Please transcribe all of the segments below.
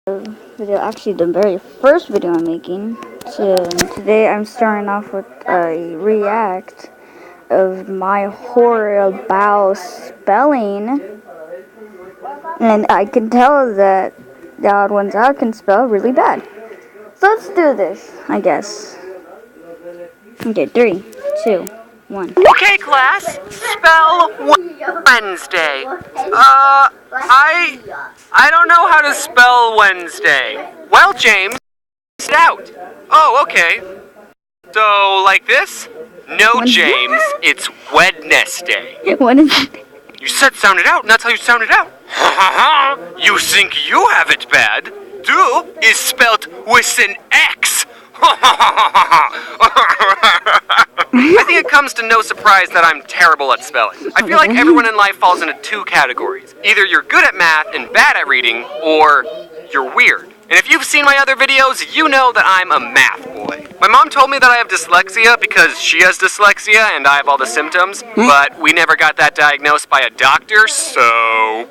video, actually the very first video I'm making. So today I'm starting off with a react of my horrible spelling, and I can tell that the odd ones out can spell really bad. So let's do this, I guess. Okay, 3, 2, 1. Okay, class, spell Wednesday. I don't know how to spell Wednesday. Well, James, it's out. Oh, okay. So, like this? No, James, it's Wednesday. What is it? You said sound it out, and that's how you sound it out. Ha ha ha! You think you have it bad? Do is spelt with an X. I think it comes to no surprise that I'm terrible at spelling. I feel like everyone in life falls into two categories. Either you're good at math and bad at reading, or you're weird. And if you've seen my other videos, you know that I'm a math boy. My mom told me that I have dyslexia because she has dyslexia and I have all the symptoms, but we never got that diagnosed by a doctor, so...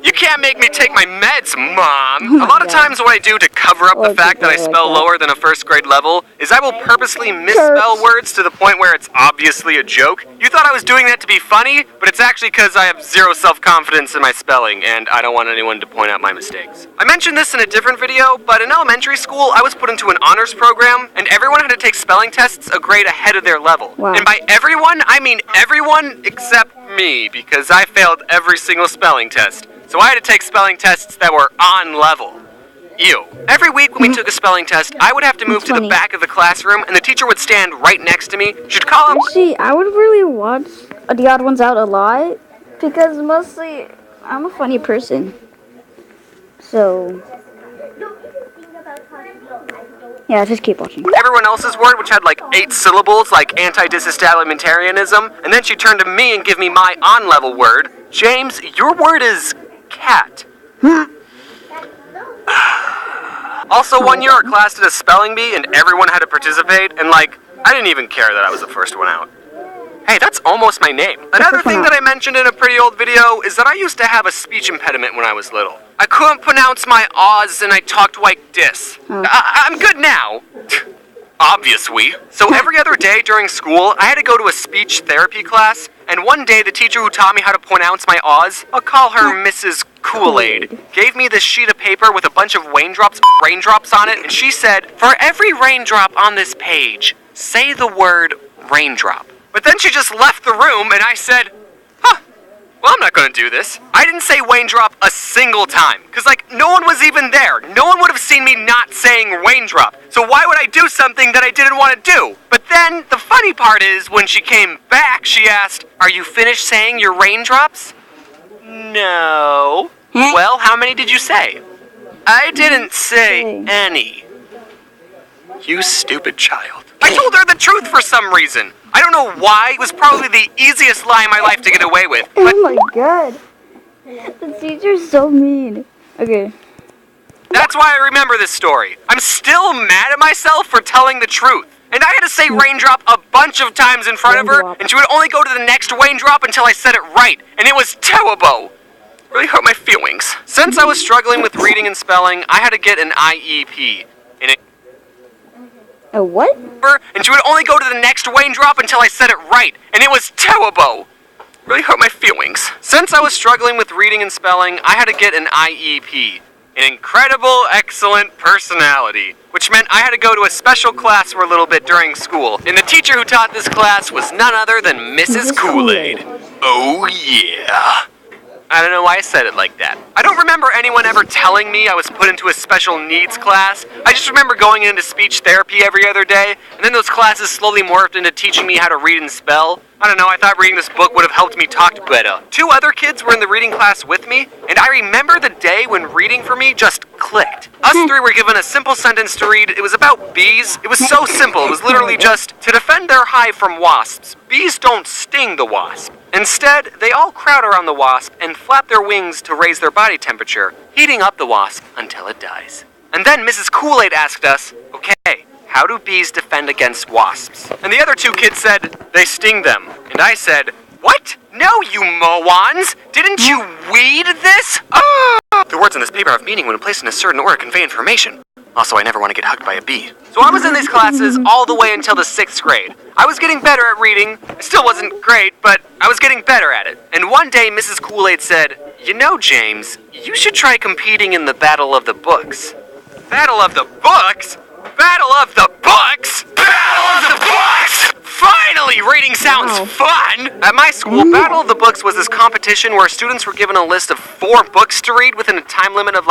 You can't make me take my meds, Mom! A lot of times what I do to cover up the fact that I spell lower than a first grade level is I will purposely misspell words to the point where it's obviously a joke. You thought I was doing that to be funny, but it's actually because I have zero self-confidence in my spelling, and I don't want anyone to point out my mistakes. I mentioned this in a different video, but in elementary school, I was put into an honors program, and everyone had to take spelling tests a grade ahead of their level. Wow. And by everyone, I mean everyone except me, because I failed every single spelling test. So I had to take spelling tests that were on level. Ew. Every week when we took a spelling test, I would have to move to the back of the classroom, and the teacher would stand right next to me. She'd call him... Actually, I would really watch The Odd Ones Out a lot, because mostly I'm a funny person. So... yeah, just keep watching. Everyone else's word, which had like 8 syllables, like anti-disestablishmentarianism, and then she'd turn to me and give me my on-level word. James, your word is cat. Also, one year our class did a spelling bee and everyone had to participate, and like, I didn't even care that I was the first one out. Hey, that's almost my name. Another thing that I mentioned in a pretty old video is that I used to have a speech impediment when I was little. I couldn't pronounce my O's and I talked like this. I'm good now. Obviously. So every other day during school, I had to go to a speech therapy class, and one day the teacher who taught me how to pronounce my O's, I'll call her Mrs. Kool-Aid, gave me this sheet of paper with a bunch of raindrops on it, and she said, for every raindrop on this page, say the word raindrop. But then she just left the room, and I said, well, I'm not gonna do this. I didn't say raindrop a single time, because, like, no one was even there. No one would have seen me not saying raindrop. So why would I do something that I didn't want to do? But then, the funny part is, when she came back, she asked, are you finished saying your raindrops? No. Well, how many did you say? I didn't say any. You stupid child. I told her the truth for some reason. I don't know why. It was probably the easiest lie in my life to get away with. But oh my god. The teacher's so mean. Okay. That's why I remember this story. I'm still mad at myself for telling the truth. And I had to say raindrop a bunch of times in front of her, and she would only go to the next raindrop until I said it right. And it was terrible. Really hurt my feelings. Since I was struggling with reading and spelling, I had to get an IEP. A what? And she would only go to the next raindrop until I said it right, and it was terrible. Really hurt my feelings. Since I was struggling with reading and spelling, I had to get an IEP, an incredible, excellent personality, which meant I had to go to a special class for a little bit during school, and the teacher who taught this class was none other than Mrs. Kool-Aid. Oh yeah. I don't know why I said it like that. I don't remember anyone ever telling me I was put into a special needs class. I just remember going into speech therapy every other day, and then those classes slowly morphed into teaching me how to read and spell. I don't know, I thought reading this book would have helped me talk better. 2 other kids were in the reading class with me, and I remember the day when reading for me just clicked. Us 3 were given a simple sentence to read. It was about bees. It was so simple. It was literally just, to defend their hive from wasps, bees don't sting the wasp. Instead, they all crowd around the wasp and flap their wings to raise their body temperature, heating up the wasp until it dies. And then Mrs. Kool-Aid asked us, okay, how do bees defend against wasps? And the other 2 kids said, they sting them. And I said, what? No, you morons! Didn't you read this? The words in this paper have meaning when placed in a certain order convey information. Also, I never want to get hugged by a bee. So I was in these classes all the way until the 6th grade. I was getting better at reading. It still wasn't great, but I was getting better at it. And one day, Mrs. Kool-Aid said, "You know, James, you should try competing in the Battle of the Books." Battle of the Books? Battle of the Books? Battle of the Books! Finally, reading sounds fun! At my school, Battle of the Books was this competition where students were given a list of 4 books to read within a time limit of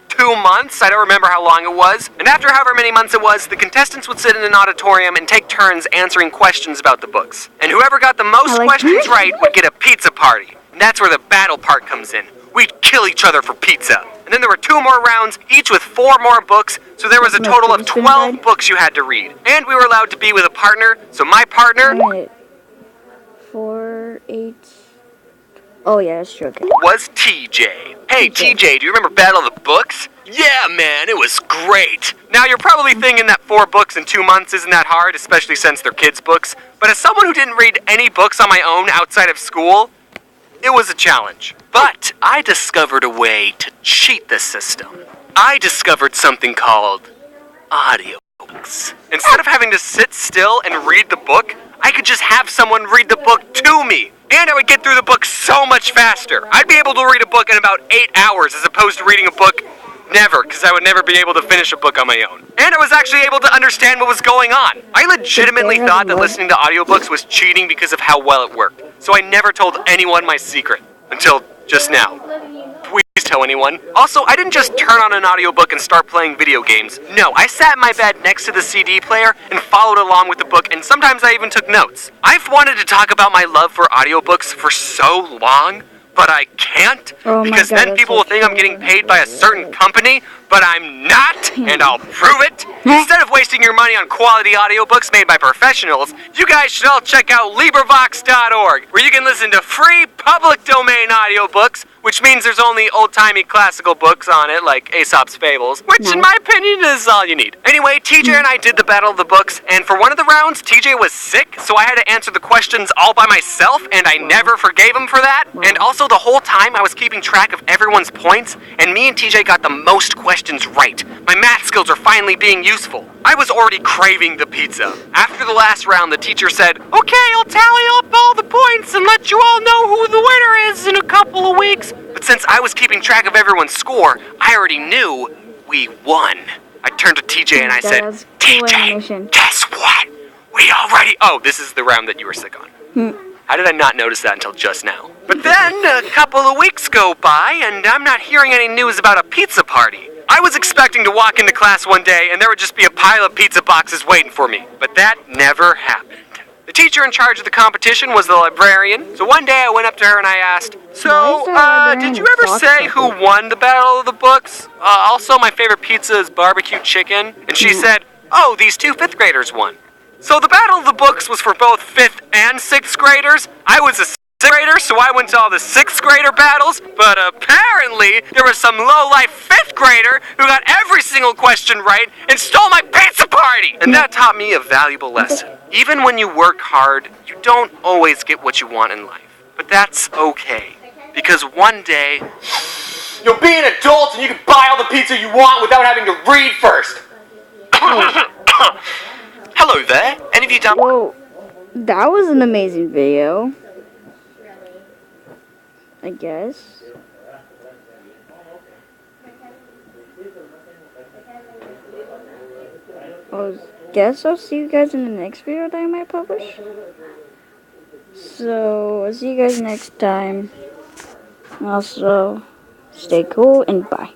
2 months. I don't remember how long it was. And after however many months it was, the contestants would sit in an auditorium and take turns answering questions about the books. And whoever got the most questions right would get a pizza party. And that's where the battle part comes in. We'd kill each other for pizza. And then there were 2 more rounds, each with 4 more books, so there was a total of 12 books you had to read. And we were allowed to be with a partner, so my partner... 4, 8... Oh yeah, that's true. Okay. Was TJ. Hey TJ, do you remember Battle of the Books? Yeah man, it was great. Now you're probably thinking that 4 books in 2 months isn't that hard, especially since they're kids' books. But as someone who didn't read any books on my own outside of school, it was a challenge. But I discovered a way to cheat the system. I discovered something called audiobooks. Instead of having to sit still and read the book, I could just have someone read the book to me. And I would get through the book so much faster. I'd be able to read a book in about 8 hours as opposed to reading a book never, because I would never be able to finish a book on my own. And I was actually able to understand what was going on. I legitimately thought that listening to audiobooks was cheating because of how well it worked. So I never told anyone my secret. Until just now. Please tell anyone. Also, I didn't just turn on an audiobook and start playing video games. No, I sat in my bed next to the CD player and followed along with the book, and sometimes I even took notes. I've wanted to talk about my love for audiobooks for so long, but I can't, because then people will think I'm getting paid by a certain company, but I'm not, and I'll prove it. Instead of wasting your money on quality audiobooks made by professionals, you guys should all check out LibriVox.org, where you can listen to free public domain audiobooks, which means there's only old-timey classical books on it, like Aesop's Fables, which in my opinion is all you need. Anyway, TJ and I did the Battle of the Books, and for one of the rounds, TJ was sick, so I had to answer the questions all by myself, and I never forgave him for that. And also, the whole time I was keeping track of everyone's points, and me and TJ got the most questions right. My math skills are finally being useful. I was already craving the pizza. After the last round, the teacher said, "Okay, I'll tally up all the points and let you all know who the winner is in a couple of weeks." But since I was keeping track of everyone's score, I already knew we won. I turned to TJ and I said, "TJ, guess what? We already..." Oh, this is the round that you were sick on. How did I not notice that until just now? But then, a couple of weeks go by, and I'm not hearing any news about a pizza party. I was expecting to walk into class one day, and there would just be a pile of pizza boxes waiting for me. But that never happened. The teacher in charge of the competition was the librarian, so one day I went up to her and I asked, "So, did you ever say who won the Battle of the Books? Also, my favorite pizza is barbecue chicken." And she said, "Oh, these 2 5th graders won." So the Battle of the Books was for both 5th and 6th graders. I was a 6th grader, so I went to all the 6th grader battles, but apparently there was some low-life 5th grader who got every single question right and stole my pizza party! And that taught me a valuable lesson. Even when you work hard, you don't always get what you want in life. But that's okay, because one day, you'll be an adult and you can buy all the pizza you want without having to read first. Hello there. Any of you done? Whoa, that was an amazing video. I guess. I'll see you guys in the next video that I might publish. So, I'll see you guys next time. Also, stay cool and bye.